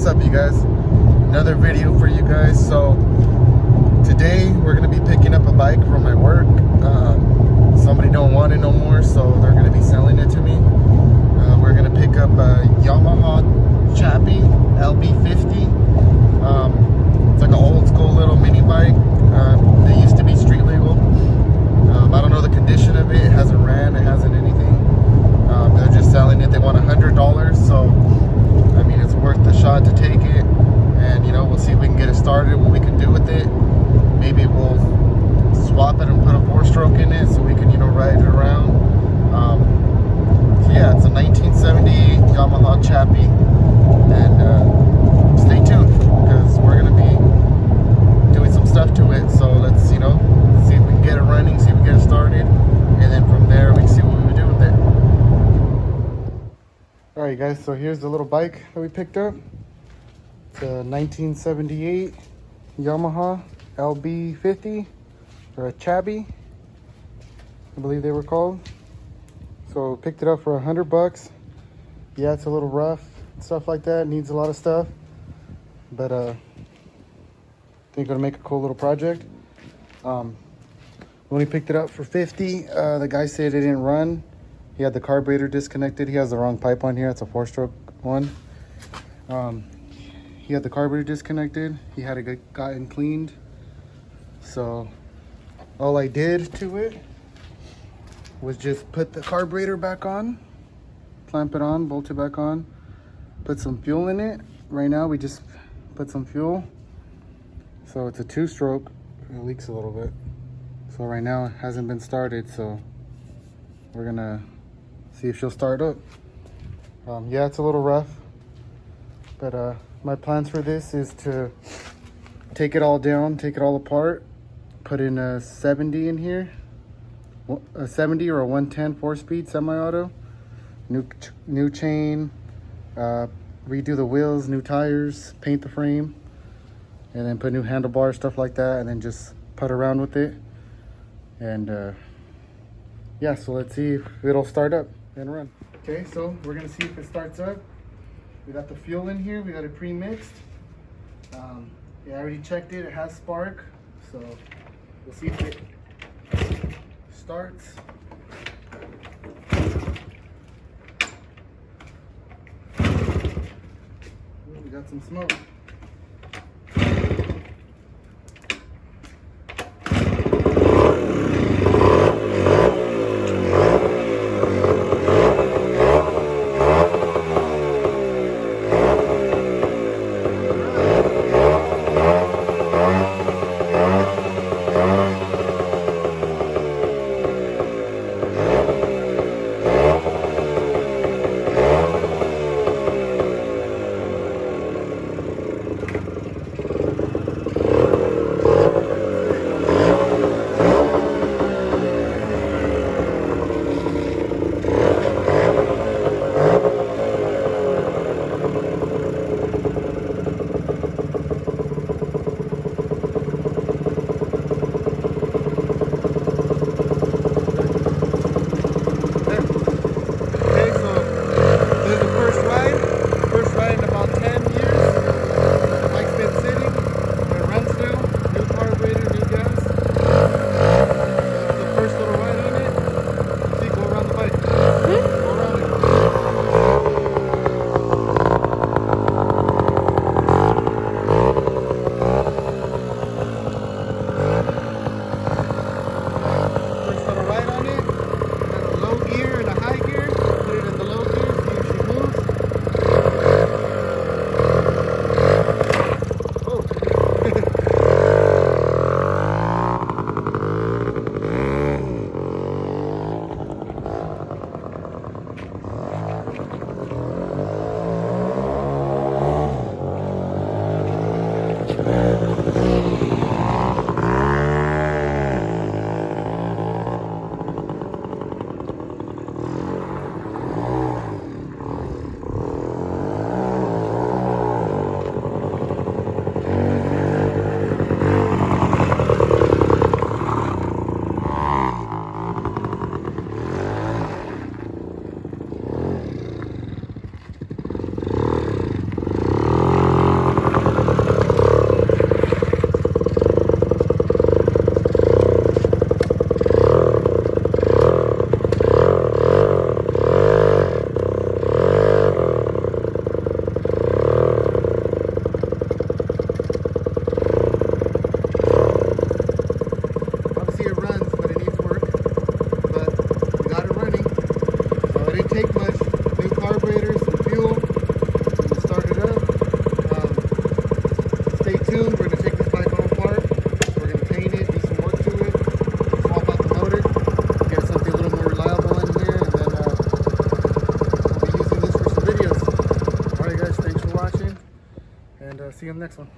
What's up, you guys? Another video for you guys. So today we're going to be picking up a bike from my work. Somebody don't want it no more, so they're going to be selling it to me. We're going to pick up a Yamaha Chappy LB50. It's like an old school little mini bike. They used to be street legal. I don't know the condition of it. It hasn't ran, it hasn't anything. They're just selling it. They want $100, so I mean, it's worth the shot to take it, and you know, we'll see if we can get it started, what we can do with it. Maybe we'll swap it and put a 4-stroke in it so we can, you know, ride it around. So yeah, it's a 1978 Yamaha Chappy, and stay tuned because we're gonna be doing some stuff to it. So let's, you know, see if we can get it running, see if we can get it started, and then from there we can see what we would do with it. Alright guys, so here's the little bike that we picked up. It's a 1978 Yamaha LB50, or a Chappy, I believe they were called. So picked it up for $100. Yeah, it's a little rough, stuff like that, needs a lot of stuff. But I think gonna make a cool little project. When we picked it up for $50, the guy said it didn't run. He had the carburetor disconnected. He has the wrong pipe on here. It's a 4-stroke one. He had the carburetor disconnected. He had it gotten cleaned. So all I did to it was just put the carburetor back on, clamp it on, bolt it back on, put some fuel in it. Right now we just put some fuel. So it's a 2-stroke. It leaks a little bit. So right now it hasn't been started, so we're gonna see if she'll start up. Yeah, it's a little rough, but my plans for this is to take it all down, take it all apart, put in a 70 in here, a 70 or a 110 4-speed semi-auto, new chain, redo the wheels, new tires, paint the frame, and then put new handlebars, stuff like that, and then just put around with it. And yeah, so let's see if it'll start up and run. Okay, so we're gonna see if it starts up. We got the fuel in here, we got it pre-mixed. Yeah, I already checked it, it has spark. So we'll see if it starts. Ooh, we got some smoke. see you in the next one.